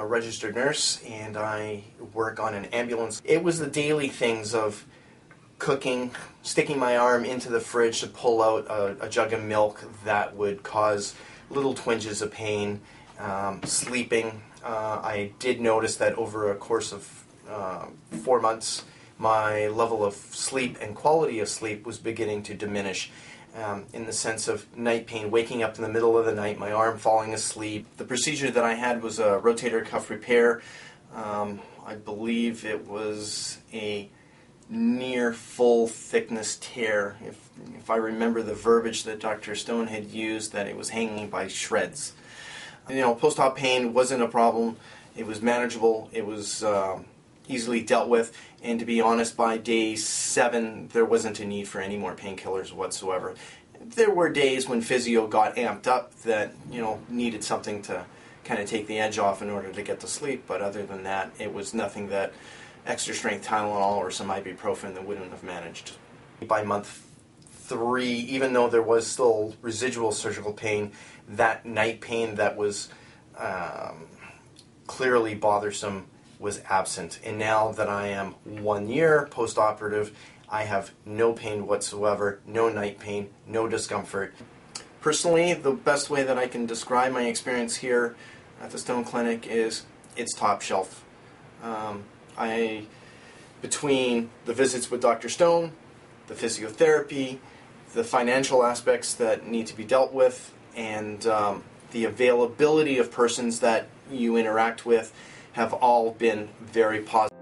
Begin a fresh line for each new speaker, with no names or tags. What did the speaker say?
registered nurse, and I work on an ambulance. It was the daily things of cooking, sticking my arm into the fridge to pull out a jug of milk that would cause little twinges of pain, sleeping. I did notice that over a course of 4 months, my level of sleep and quality of sleep was beginning to diminish, in the sense of night pain, waking up in the middle of the night, my arm falling asleep. The procedure that I had was a rotator cuff repair. I believe it was a near full thickness tear, if I remember the verbiage that Dr. Stone had used, that it was hanging by shreds. You know, post-op pain wasn't a problem. It was manageable. It was easily dealt with, and to be honest, by day 7 there wasn't a need for any more painkillers whatsoever. There were days when physio got amped up that, you know, needed something to kind of take the edge off in order to get to sleep, but other than that, it was nothing that extra strength Tylenol or some ibuprofen that wouldn't have managed. By month 3, even though there was still residual surgical pain, that night pain that was clearly bothersome was absent. And now that I am 1 year post-operative, I have no pain whatsoever, no night pain, no discomfort. Personally, the best way that I can describe my experience here at the Stone Clinic is it's top shelf. Between the visits with Dr. Stone, the physiotherapy, the financial aspects that need to be dealt with, and the availability of persons that you interact with have all been very positive.